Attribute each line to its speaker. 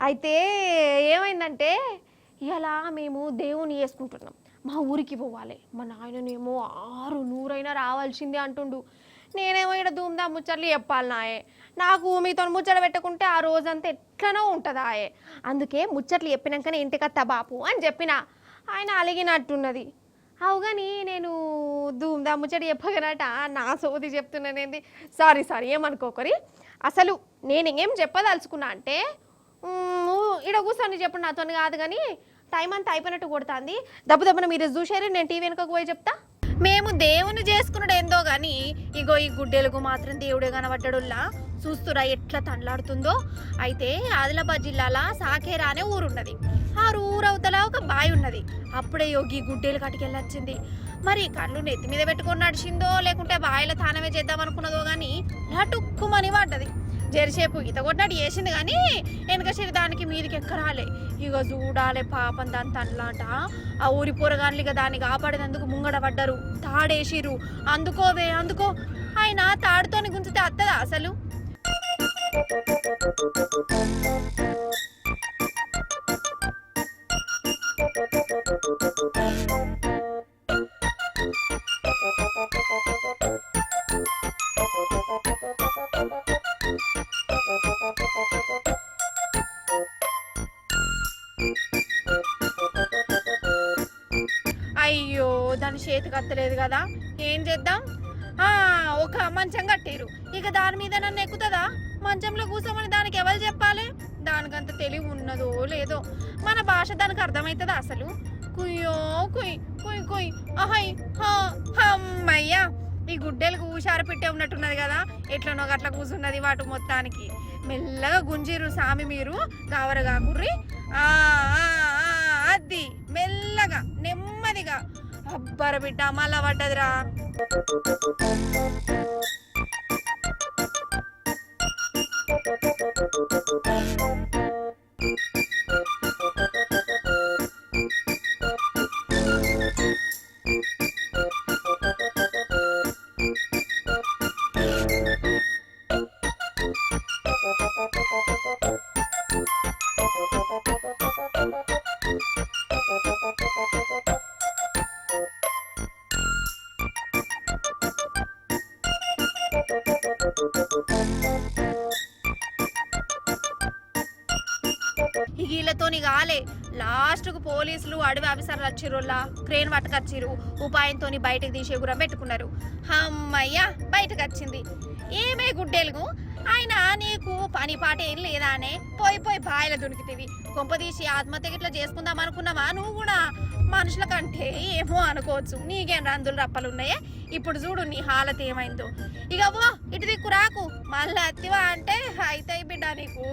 Speaker 1: అయితే ఏమైందంటే ఇలా మేము దేవుని చేసుకుంటున్నాం. మా ఊరికి పోవాలి. మా నాయననేమో 600 రావాల్సిందే అంటుండు. నేనేమో ఇక్కడ ధూమ్‌ధాం ముచ్చట్లు చెప్పాలి నాయే. నాకు మీతో ముచ్చట పెట్టుకుంటే ఆ రోజంతా ఎట్లనో ఉంటదాయే. అందుకే ముచ్చట్లు చెప్పినాకనే ఇంటికత్తా బాపు అని చెప్పిన. ఆయన అలిగినట్టున్నది. అవు గాని నేను ధూమ్‌ధాం ముచ్చట చెప్పగనట నా సోది చెప్తున్నానేంది. సారీ ఏమనుకోకరి. అసలు నేనేం చెప్పదలుచుకున్నా అంటే ఈడ కూర్చొని చెప్పండి నాతోని కాదు కానీ టైం అంతా అయిపోయినట్టు కొడుతుంది. దెబ్బన మీరు చూసారు, నేను టీవీ వెనుకకు పోయి చెప్తా. మేము దేవుని చేసుకున్నాడు ఏందో కానీ ఇగో ఈ గుడ్డెలకు మాత్రం దేవుడే కనబడ్డడుల్లా చూస్తురా ఎట్లా తండ్లాడుతుందో. అయితే ఆదిలాబాద్ జిల్లాలో సాకేరా అనే ఊరున్నది. ఆ ఊరవతల ఒక బావి ఉన్నది. అప్పుడే యోగి గుడ్డేలు కటికెళ్ళొచ్చింది. మరి కళ్ళు నెత్తి మీద పెట్టుకొని నడిచిందో లేకుంటే బావిలో తానమే చేద్దాం అనుకున్నదో కానీ లటుక్కుమని పడ్డది. జరిసేపు ఈత కొట్టినట్టు చేసింది కానీ వెనక దానికి మీదికి ఎక్కరాలే. ఇక చూడాలే పాపం దాని తనలాట. ఆ ఊరి పోరగాన్లు ఇక దాన్ని కాపాడేందుకు ముంగడ పడ్డారు, తాడేసిరు. అందుకోవే అందుకో. ఆయన తాడుతోని గుంజితే అత్తదా అసలు? అయ్యో దాని చేతికి అత్తలేదు కదా, ఏం చేద్దాం? ఒక మంచం కట్టిరు. ఇక దాని మీద నన్ను ఎక్కుతుందా? మంచంలో కూర్చోమని దానికి ఎవరు చెప్పాలి? దానికంత తెలివి ఉన్నదో లేదో. మన భాష దానికి అర్థమవుతుందా అసలు? కుయ్యో కుయ్ కుయ్ కుయ్ అహయ్ అమ్మయ్యా. ఈ గుడ్డెలకు హుషారు పెట్టే ఉన్నట్టున్నది కదా, ఎట్లనో గట్ల కూర్చున్నది వాటి మొత్తానికి. మెల్లగా గుంజిరు సామి మీరు, కావరగా కుర్రి. అది మెల్లగా నెమ్మదిగా. అబ్బర బిడ్డ మళ్ళా పడ్డదిరా. వీళ్ళతోని కాలే, లాస్ట్కు పోలీసులు అడవి ఆఫీసర్లు వచ్చిర్రులా క్రేన్ పట్టుకొచ్చిర్రు. ఉపాయంతో బయటకు తీసే గురం పెట్టుకున్నారు. అమ్మయ్యా బయటకు వచ్చింది. ఏమే గుడ్డెలుగు, ఆయన నీకు పని పాట ఏం లేదానే? పోయి బాయిల దునికితివి. కొంపదీసి ఆత్మహత్య ఇట్లా చేసుకుందాం అనుకున్నావా? నువ్వు కూడా మనుషుల కంటే ఏమో అనుకోవచ్చు. నీకేం రందులు రప్పలున్నాయే? ఇప్పుడు చూడు నీ హాలత్ ఏమైందో. ఇక ఓ ఇటు దిక్కు రాకు, మళ్ళీ అత్తివా అంటే అయితే బిడ్డ నీకు.